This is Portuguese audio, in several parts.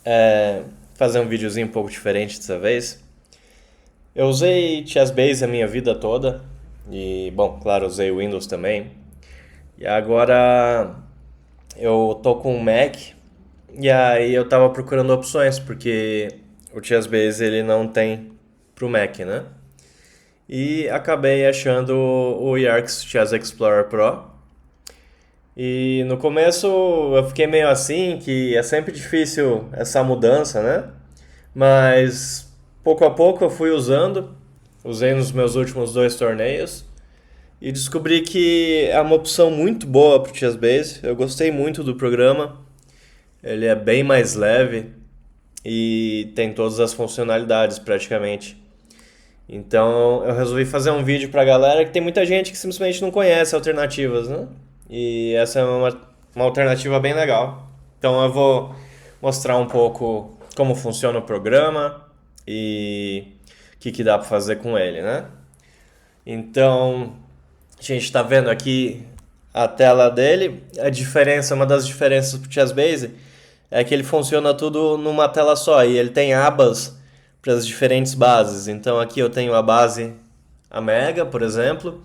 é, fazer um videozinho um pouco diferente dessa vez. Eu usei Chessbase a minha vida toda e, bom, claro, usei Windows também. E agora eu tô com um Mac e aí eu tava procurando opções porque o Chessbase ele não tem pro Mac, né? E acabei achando o Yarx Chess Explorer Pro. E no começo eu fiquei meio assim, que é sempre difícil essa mudança, né? Mas pouco a pouco eu fui usando, usei nos meus últimos dois torneios e descobri que é uma opção muito boa para o Chessbase. Eu gostei muito do programa, ele é bem mais leve e tem todas as funcionalidades praticamente. Então eu resolvi fazer um vídeo pra galera que tem muita gente que simplesmente não conhece alternativas, né? E essa é uma alternativa bem legal. Então eu vou mostrar um pouco como funciona o programa e o que dá pra fazer com ele, né? Então a gente está vendo aqui a tela dele. A diferença, uma das diferenças pro Chessbase é que ele funciona tudo numa tela só e ele tem abas para as diferentes bases. Então aqui eu tenho a base a Mega, por exemplo,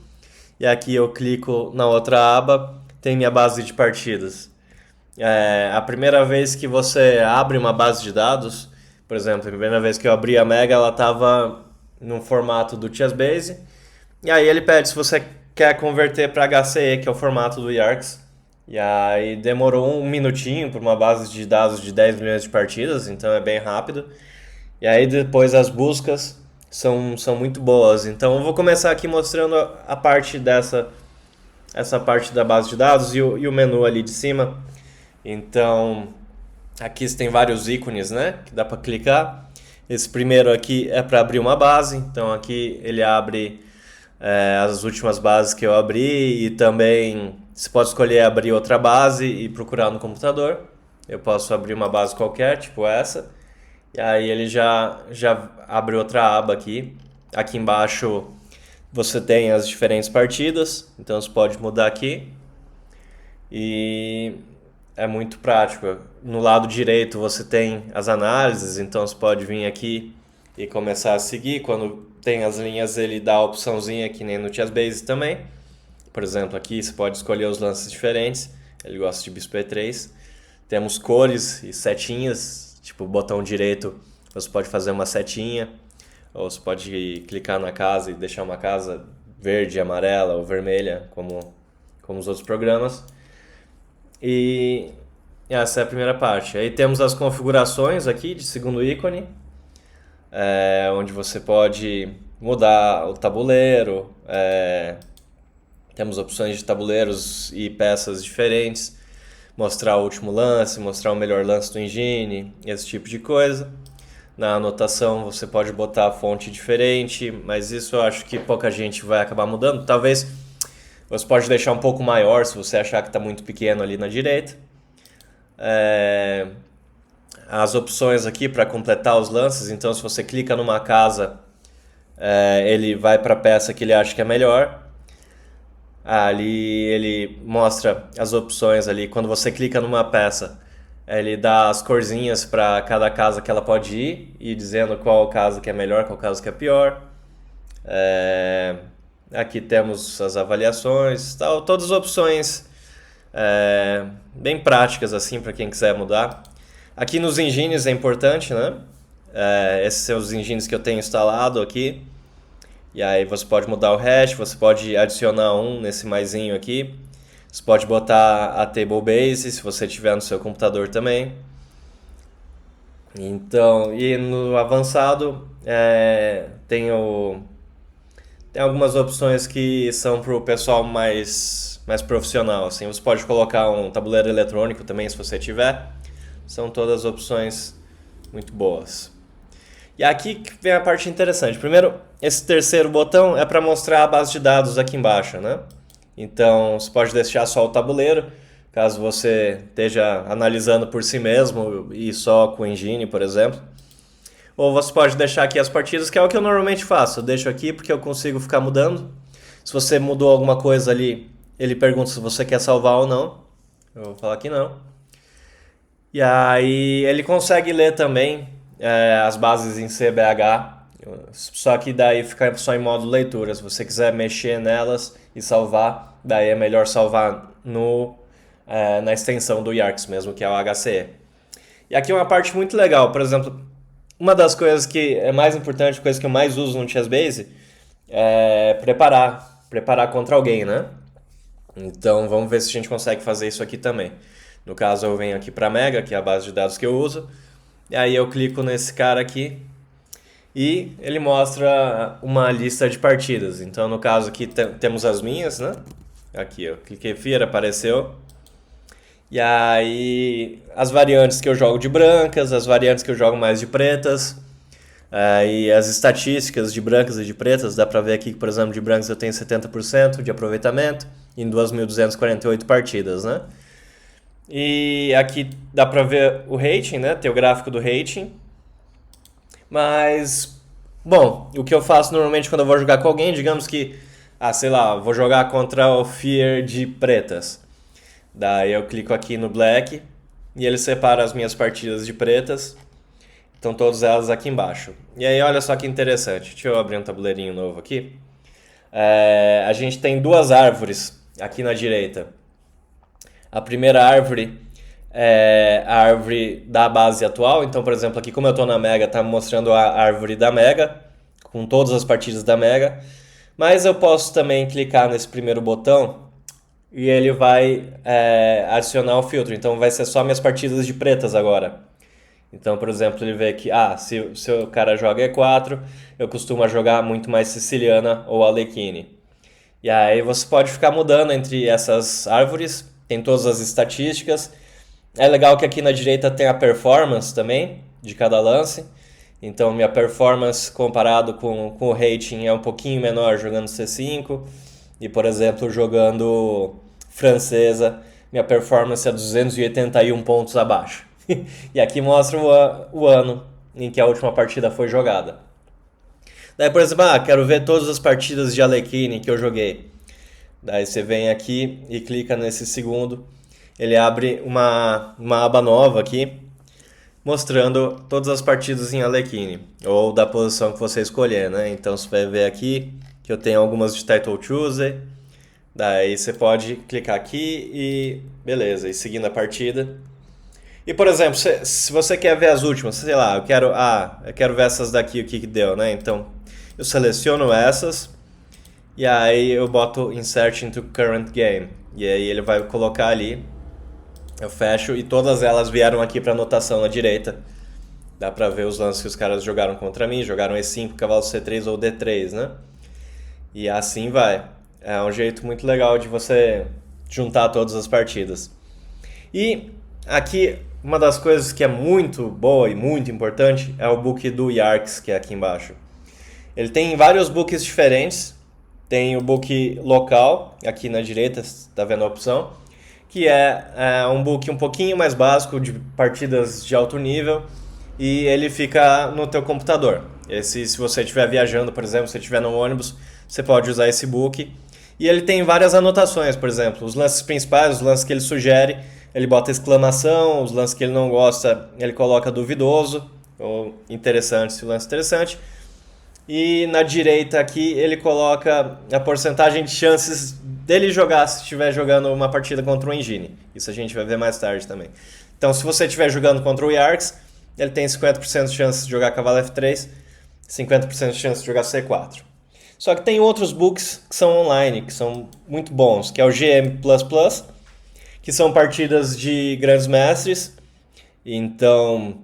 e aqui eu clico na outra aba, tem minha base de partidas. A primeira vez que você abre uma base de dados, por exemplo, a primeira vez que eu abri a Mega, ela estava no formato do Chessbase, e aí ele pede se você quer converter para HCE, que é o formato do Yarx. E aí demorou um minutinho para uma base de dados de 10 milhões de partidas, então é bem rápido. E aí depois as buscas são muito boas. Então eu vou começar aqui mostrando a parte essa parte da base de dados e o menu ali de cima. Então aqui você tem vários ícones, né, que dá para clicar. Esse primeiro aqui é para abrir uma base, então aqui ele abre as últimas bases que eu abri e também você pode escolher abrir outra base e procurar no computador. Eu posso abrir uma base qualquer, tipo essa. E aí ele já abre outra aba aqui. Aqui embaixo você tem as diferentes partidas, então você pode mudar aqui. E é muito prático. No lado direito você tem as análises, então você pode vir aqui e começar a seguir. Quando tem as linhas, ele dá a opçãozinha que nem no Chessbase também. Por exemplo, aqui você pode escolher os lances diferentes. Ele gosta de bispo E3. Temos cores e setinhas, tipo o botão direito, você pode fazer uma setinha, ou você pode clicar na casa e deixar uma casa verde, amarela ou vermelha, como os outros programas. E essa é a primeira parte. Aí temos as configurações aqui de segundo ícone, onde você pode mudar o tabuleiro, temos opções de tabuleiros e peças diferentes, mostrar o último lance, mostrar o melhor lance do engine, esse tipo de coisa. Na anotação você pode botar a fonte diferente, mas isso eu acho que pouca gente vai acabar mudando. Talvez você pode deixar um pouco maior se você achar que está muito pequeno ali na direita. As opções aqui para completar os lances, então se você clica numa casa, ele vai para a peça que ele acha que é melhor. Ali ele mostra as opções ali. Quando você clica numa peça, ele dá as corzinhas para cada casa que ela pode ir e dizendo qual casa que é melhor, qual casa que é pior. Aqui temos as avaliações, tal, todas as opções bem práticas assim para quem quiser mudar. Aqui nos engines é importante, né? Esses são os engines que eu tenho instalado aqui. E aí você pode mudar o hash, você pode adicionar um nesse maisinho aqui. Você pode botar a table base se você tiver no seu computador também. Então, e no avançado tem algumas opções que são para o pessoal mais profissional. Assim, você pode colocar um tabuleiro eletrônico também se você tiver. São todas opções muito boas. E aqui que vem a parte interessante. Primeiro, esse terceiro botão é para mostrar a base de dados aqui embaixo, né? Então, você pode deixar só o tabuleiro, caso você esteja analisando por si mesmo e só com o engine, por exemplo. Ou você pode deixar aqui as partidas, que é o que eu normalmente faço. Eu deixo aqui porque eu consigo ficar mudando. Se você mudou alguma coisa ali, ele pergunta se você quer salvar ou não. Eu vou falar que não. E aí ele consegue ler também as bases em CBH, só que daí fica só em modo leitura. Se você quiser mexer nelas e salvar, daí é melhor salvar na extensão do Yarks mesmo, que é o HCE. E aqui uma parte muito legal, por exemplo, uma das coisas que é mais importante, coisa que eu mais uso no Chessbase, é preparar contra alguém, né? Então vamos ver se a gente consegue fazer isso aqui também. No caso eu venho aqui para Mega, que é a base de dados que eu uso, e aí eu clico nesse cara aqui e ele mostra uma lista de partidas. Então no caso aqui temos as minhas, né? Aqui eu cliquei Fear, apareceu. E aí as variantes que eu jogo de brancas, as variantes que eu jogo mais de pretas, e as estatísticas de brancas e de pretas, dá pra ver aqui que, por exemplo, de brancas eu tenho 70% de aproveitamento em 2.248 partidas, né? E aqui dá pra ver o rating, né? Tem o gráfico do rating. Mas, bom, o que eu faço normalmente quando eu vou jogar com alguém, digamos que, sei lá, vou jogar contra o Fear de pretas. Daí eu clico aqui no Black e ele separa as minhas partidas de pretas. Estão todas elas aqui embaixo. E aí olha só que interessante. Deixa eu abrir um tabuleirinho novo aqui. A gente tem duas árvores aqui na direita. A primeira árvore é a árvore da base atual. Então, por exemplo, aqui como eu estou na Mega, está mostrando a árvore da Mega, com todas as partidas da Mega. Mas eu posso também clicar nesse primeiro botão e ele vai adicionar o filtro. Então vai ser só minhas partidas de pretas agora. Então, por exemplo, ele vê que se o cara joga E4, eu costumo jogar muito mais Siciliana ou Alekhine. E aí você pode ficar mudando entre essas árvores, tem todas as estatísticas. É legal que aqui na direita tem a performance também, de cada lance. Então minha performance comparado com o rating é um pouquinho menor jogando C5. E, por exemplo, jogando francesa, minha performance é 281 pontos abaixo. E aqui mostra o ano em que a última partida foi jogada. Daí, por exemplo, quero ver todas as partidas de Alekhine que eu joguei. Daí você vem aqui e clica nesse segundo. Ele abre uma aba nova aqui, mostrando todas as partidas em Alekhine, ou da posição que você escolher, né? Então você vai ver aqui que eu tenho algumas de Title Chooser. Daí você pode clicar aqui e beleza, e seguindo a partida. E, por exemplo, se você quer ver as últimas, sei lá, eu quero ver essas daqui, o que deu, né? Então, eu seleciono essas e aí eu boto Insert into Current Game. E aí ele vai colocar ali, eu fecho e todas elas vieram aqui para anotação na direita. Dá pra ver os lances que os caras jogaram contra mim, jogaram E5, cavalo C3 ou D3, né? E assim vai. É um jeito muito legal de você juntar todas as partidas. E aqui, uma das coisas que é muito boa e muito importante é o book do Yarks, que é aqui embaixo. Ele tem vários books diferentes. Tem o book local, aqui na direita, está vendo a opção, que é um book um pouquinho mais básico, de partidas de alto nível, e ele fica no teu computador. Se você estiver viajando, por exemplo, se você estiver no ônibus, você pode usar esse book. E ele tem várias anotações, por exemplo, os lances principais, os lances que ele sugere, ele bota exclamação, os lances que ele não gosta, ele coloca duvidoso, ou interessante, se o lance é interessante. E na direita aqui ele coloca a porcentagem de chances dele jogar se estiver jogando uma partida contra o Engine. Isso a gente vai ver mais tarde também. Então, se você estiver jogando contra o Yarks, ele tem 50% de chance de jogar cavalo F3, 50% de chance de jogar C4. Só que tem outros books que são online, que são muito bons, que é o GM++, que são partidas de grandes mestres. Então,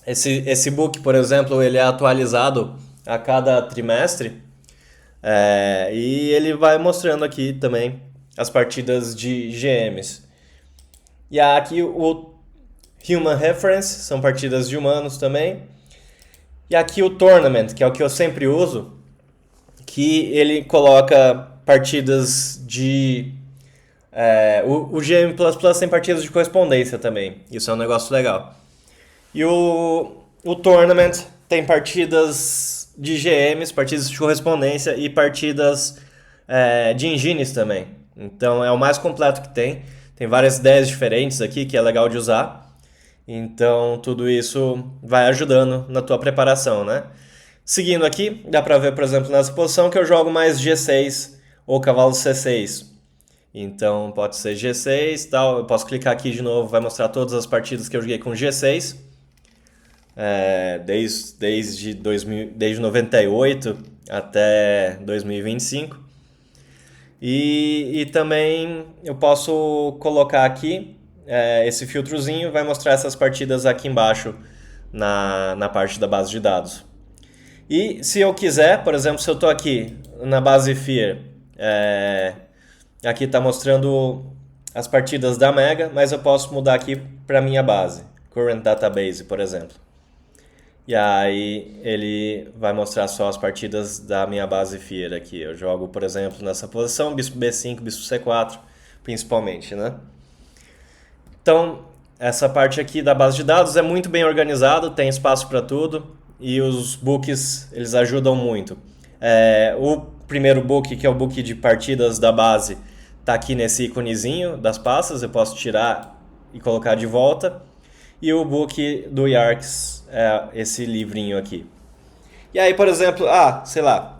esse book, por exemplo, ele é atualizado a cada trimestre, e ele vai mostrando aqui também as partidas de GMs. E aqui o Human Reference, são partidas de humanos também. E aqui o Tournament, que é o que eu sempre uso, que ele coloca partidas de... o GM++ tem partidas de correspondência também, isso é um negócio legal. E o Tournament tem partidas de GMs, partidas de correspondência e partidas de engines também. Então é o mais completo que tem. Tem várias ideias diferentes aqui que é legal de usar. Então, tudo isso vai ajudando na tua preparação, né? Seguindo aqui, dá pra ver, por exemplo, nessa posição que eu jogo mais G6 ou cavalo C6. Então, pode ser G6 e tal. Eu posso clicar aqui de novo, vai mostrar todas as partidas que eu joguei com G6. Desde 98 até 2025. E também eu posso colocar aqui esse filtrozinho, vai mostrar essas partidas aqui embaixo na parte da base de dados. E se eu quiser, por exemplo, se eu estou aqui na base FEAR, aqui está mostrando as partidas da Mega, mas eu posso mudar aqui para minha base, Current Database, por exemplo. E aí ele vai mostrar só as partidas da minha base FEAR aqui. Eu jogo, por exemplo, nessa posição, bispo B5, bispo C4, principalmente, né? Então, essa parte aqui da base de dados é muito bem organizado, tem espaço para tudo e os books, eles ajudam muito. O primeiro book, que é o book de partidas da base, tá aqui nesse íconezinho das pastas, eu posso tirar e colocar de volta. E o book do Yarks é esse livrinho aqui. E aí, por exemplo, sei lá,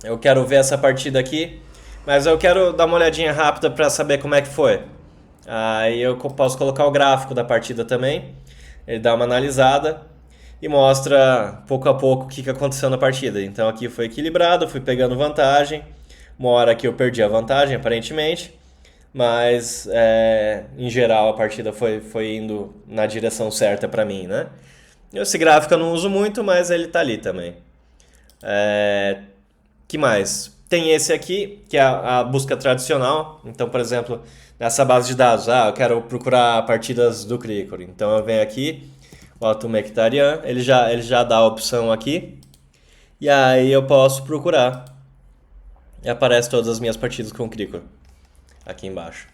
eu quero ver essa partida aqui, mas eu quero dar uma olhadinha rápida para saber como é que foi. Aí eu posso colocar o gráfico da partida também, ele dá uma analisada e mostra pouco a pouco o que aconteceu na partida. Então aqui foi equilibrado, fui pegando vantagem, uma hora que eu perdi a vantagem aparentemente, mas em geral a partida foi indo na direção certa para mim, né? Esse gráfico eu não uso muito, mas ele tá ali também. Que mais? Tem esse aqui, que é a busca tradicional. Então, por exemplo, nessa base de dados, eu quero procurar partidas do Krikor. Então eu venho aqui, boto o Mekhtarian, ele já dá a opção aqui. E aí eu posso procurar. E aparece todas as minhas partidas com o Krikor aqui embaixo.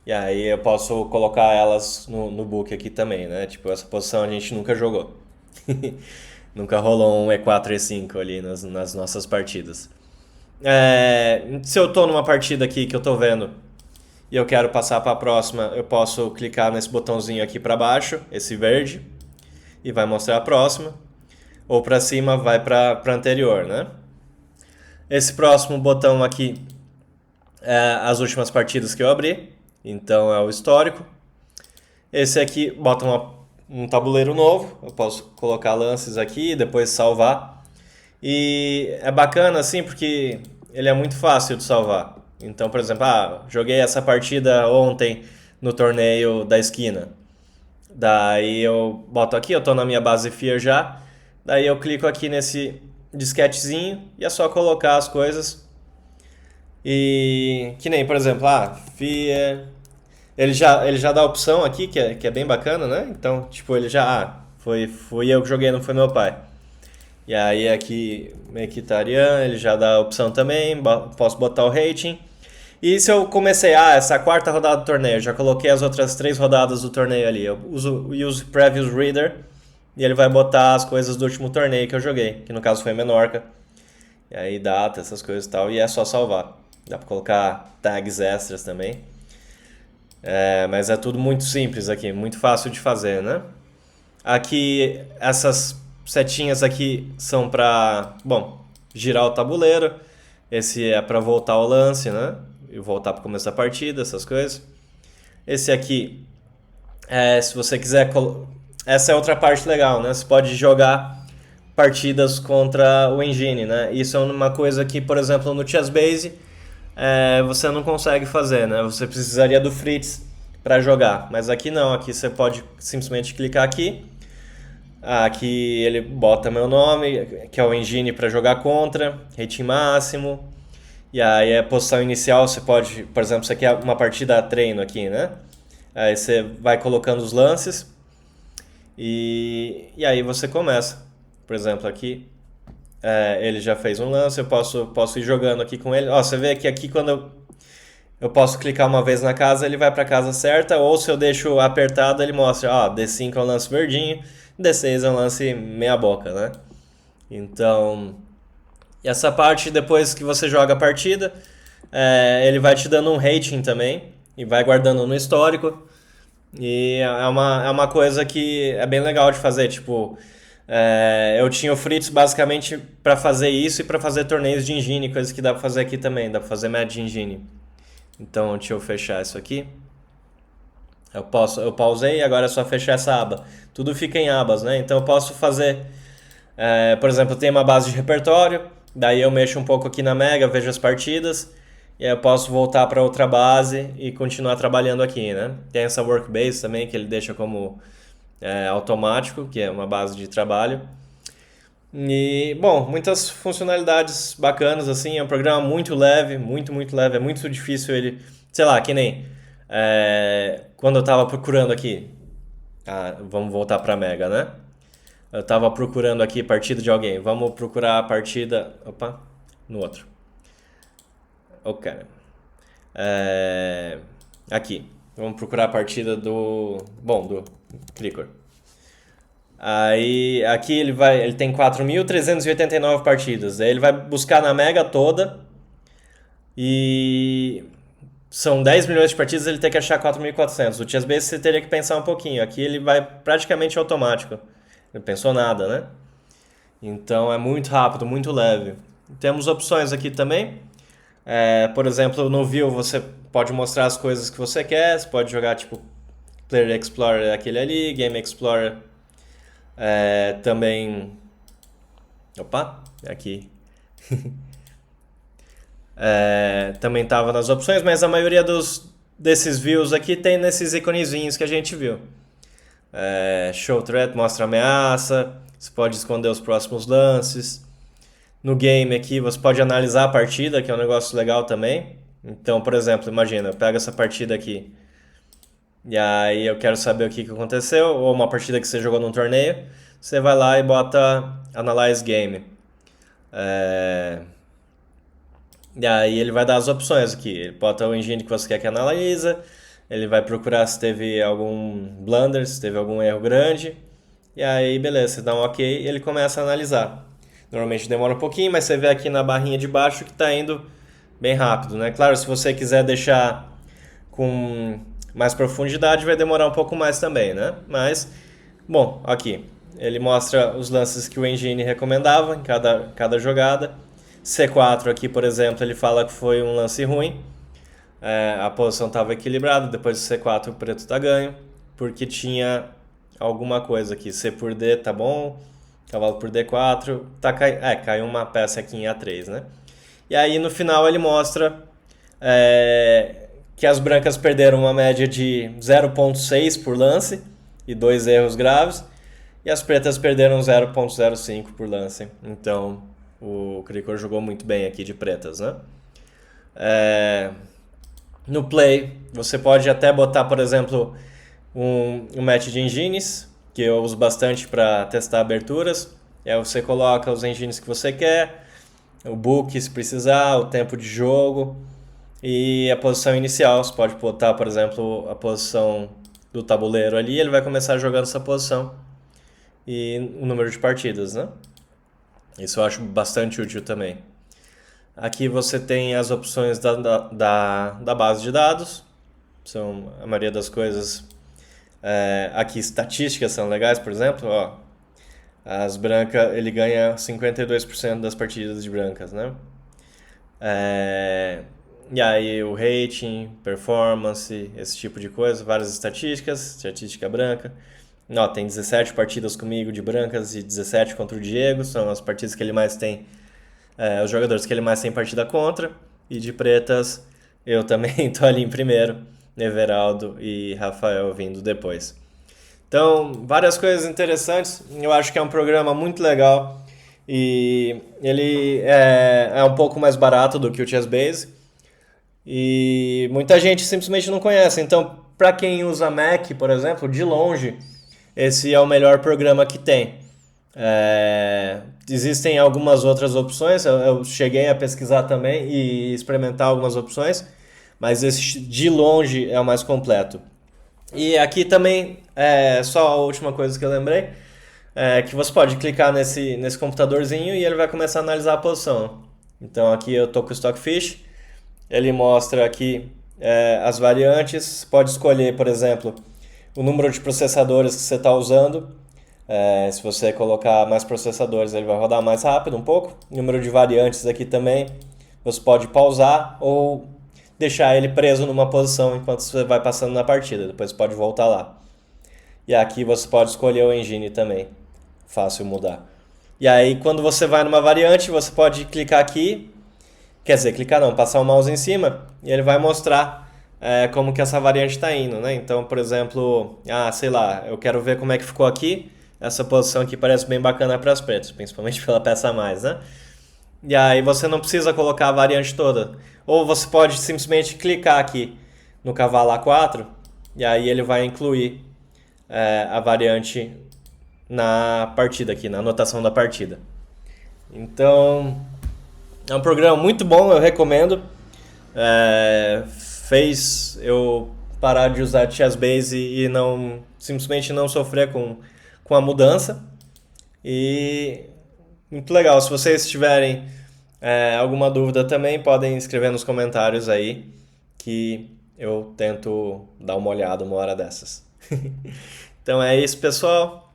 E aí eu posso colocar elas no book aqui também, né? Tipo, essa posição a gente nunca jogou. Nunca rolou um E4, E5 ali nas nossas partidas. Se eu tô numa partida aqui que eu tô vendo e eu quero passar para a próxima, eu posso clicar nesse botãozinho aqui para baixo, esse verde, e vai mostrar a próxima. Ou para cima vai para anterior, né? Esse próximo botão aqui é as últimas partidas que eu abri, então é o histórico. Esse aqui bota um tabuleiro novo, eu posso colocar lances aqui e depois salvar. E é bacana assim porque ele é muito fácil de salvar. Então, por exemplo, joguei essa partida ontem no torneio da esquina. Daí eu boto aqui, eu tô na minha base FEAR já. Daí eu clico aqui nesse disquetezinho e é só colocar as coisas. E que nem, por exemplo, FEAR. Ele já dá a opção aqui, que é bem bacana, né? Então, tipo, ele já. Fui eu que joguei, não foi meu pai. E aí aqui, Mekhtarian, ele já dá a opção também, posso botar o rating. E se eu comecei, essa quarta rodada do torneio, já coloquei as outras 3 rodadas do torneio ali. Eu uso o Use Previous Reader e ele vai botar as coisas do último torneio que eu joguei, que no caso foi Menorca. E aí data, essas coisas e tal, e é só salvar. Dá pra colocar tags extras também. Mas é tudo muito simples aqui, muito fácil de fazer, né? Aqui, essas setinhas aqui são pra, girar o tabuleiro. Esse é pra voltar ao lance, né? E voltar pro começo da partida, essas coisas. Esse aqui, se você quiser... Essa é outra parte legal, né? Você pode jogar partidas contra o engine, né? Isso é uma coisa que, por exemplo, no Chessbase você não consegue fazer, né? Você precisaria do Fritz para jogar, mas aqui não, aqui você pode simplesmente clicar aqui. Aqui ele bota meu nome, que é o engine para jogar contra, rating máximo. E aí a posição inicial você pode, por exemplo, você quer uma partida a treino aqui, né? Aí você vai colocando os lances e aí você começa. Por exemplo, aqui ele já fez um lance, eu posso ir jogando aqui com ele. Você vê que aqui quando eu posso clicar uma vez na casa, ele vai para a casa certa, ou se eu deixo apertado, ele mostra, D5 é um lance verdinho, D6 é um lance meia boca, né? Então, essa parte, depois que você joga a partida, ele vai te dando um rating também, e vai guardando no histórico. E é uma coisa que é bem legal de fazer. Tipo, eu tinha o Fritz basicamente para fazer isso e para fazer torneios de engine, coisas que dá pra fazer aqui também, dá pra fazer match de engine. Então, deixa eu fechar isso aqui. Eu pausei e agora é só fechar essa aba. Tudo fica em abas, né? Então eu posso fazer, por exemplo, eu tenho uma base de repertório, daí eu mexo um pouco aqui na Mega, vejo as partidas, e aí eu posso voltar para outra base e continuar trabalhando aqui, né? Tem essa Workbase também, que ele deixa como automático, que é uma base de trabalho. E, bom, muitas funcionalidades bacanas, assim, é um programa muito leve, muito, muito leve, é muito difícil ele, sei lá, que nem quando eu tava procurando aqui, vamos voltar pra Mega, né? Eu tava procurando aqui partida de alguém, vamos procurar a partida, opa, no outro. Ok. É, aqui, vamos procurar a partida do Cricor. Aí aqui ele tem 4.389 partidas. Aí ele vai buscar na Mega toda e são 10 milhões de partidas, ele tem que achar 4.400. O Chessbase você teria que pensar um pouquinho. Aqui ele vai praticamente automático. Não pensou nada, né? Então é muito rápido, muito leve. Temos opções aqui também. Por exemplo, no View você pode mostrar as coisas que você quer. Você pode jogar tipo Player Explorer aquele ali, Game Explorer também. Opa, aqui. Também estava nas opções, mas a maioria desses views aqui tem nesses iconezinhos que a gente viu. Show Threat mostra ameaça, você pode esconder os próximos lances. No game aqui você pode analisar a partida, que é um negócio legal também. Então, por exemplo, imagina, eu pego essa partida aqui e aí eu quero saber o que aconteceu, ou uma partida que você jogou num torneio, você vai lá e bota Analyze Game. E aí ele vai dar as opções aqui. Ele bota o engine que você quer que analisa, ele vai procurar se teve algum blunder, se teve algum erro grande. E aí, beleza, você dá um ok e ele começa a analisar. Normalmente demora um pouquinho, mas você vê aqui na barrinha de baixo que está indo bem rápido, né? Claro, se você quiser deixar com mais profundidade, vai demorar um pouco mais também, né? Mas, bom, aqui. Ele mostra os lances que o engine recomendava em cada jogada. C4 aqui, por exemplo, ele fala que foi um lance ruim. A posição estava equilibrada, depois do C4 o preto está ganho, porque tinha alguma coisa aqui. C por D tá bom, cavalo por D4, caiu uma peça aqui em A3, né? E aí no final ele mostra que as brancas perderam uma média de 0,6 por lance e 2 erros graves, e as pretas perderam 0,05 por lance. Então o Cricor jogou muito bem aqui de pretas, né? No play, você pode até botar, por exemplo, um match de engines, que eu uso bastante para testar aberturas. E aí você coloca os engines que você quer, o book se precisar, o tempo de jogo e a posição inicial. Você pode botar, por exemplo, a posição do tabuleiro ali, ele vai começar jogando essa posição e o número de partidas, né? Isso eu acho bastante útil também. Aqui você tem as opções da base de dados, são a maioria das coisas. Aqui estatísticas são legais, por exemplo, ó, as brancas, ele ganha 52% das partidas de brancas, né? E aí o rating, performance, esse tipo de coisa, várias estatística branca. Ó, tem 17 partidas comigo de brancas e 17 contra o Diego, são as partidas que ele mais tem, os jogadores que ele mais tem partida contra. E de pretas, eu também tô ali em primeiro, Everaldo e Rafael vindo depois. Então, várias coisas interessantes. Eu acho que é um programa muito legal e ele é um pouco mais barato do que o Chessbase e muita gente simplesmente não conhece. Então, para quem usa Mac, por exemplo, de longe, esse é o melhor programa que tem. Existem algumas outras opções, eu cheguei a pesquisar também e experimentar algumas opções, mas esse de longe é o mais completo. E aqui também, só a última coisa que eu lembrei, que você pode clicar nesse computadorzinho e ele vai começar a analisar a posição. Então aqui eu estou com o Stockfish, ele mostra aqui as variantes, pode escolher, por exemplo, o número de processadores que você está usando. Se você colocar mais processadores, ele vai rodar mais rápido um pouco. Número de variantes aqui também. Você pode pausar ou deixar ele preso numa posição enquanto você vai passando na partida. Depois pode voltar lá. E aqui você pode escolher o engine também. Fácil mudar. E aí quando você vai numa variante, você pode clicar aqui. Quer dizer, clicar não, passar o mouse em cima e ele vai mostrar como que essa variante está indo, né? Então, por exemplo, sei lá, eu quero ver como é que ficou aqui. Essa posição aqui parece bem bacana para as pretas, principalmente pela peça a mais, né? E aí você não precisa colocar a variante toda. Ou você pode simplesmente clicar aqui no cavalo A4 e aí ele vai incluir a variante na partida aqui, na anotação da partida. Então, é um programa muito bom, eu recomendo. Fez eu parar de usar Chessbase e não simplesmente não sofrer com a mudança. E muito legal. Se vocês tiverem alguma dúvida também, podem escrever nos comentários aí que eu tento dar uma olhada uma hora dessas. Então é isso, pessoal.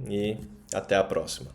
E até a próxima.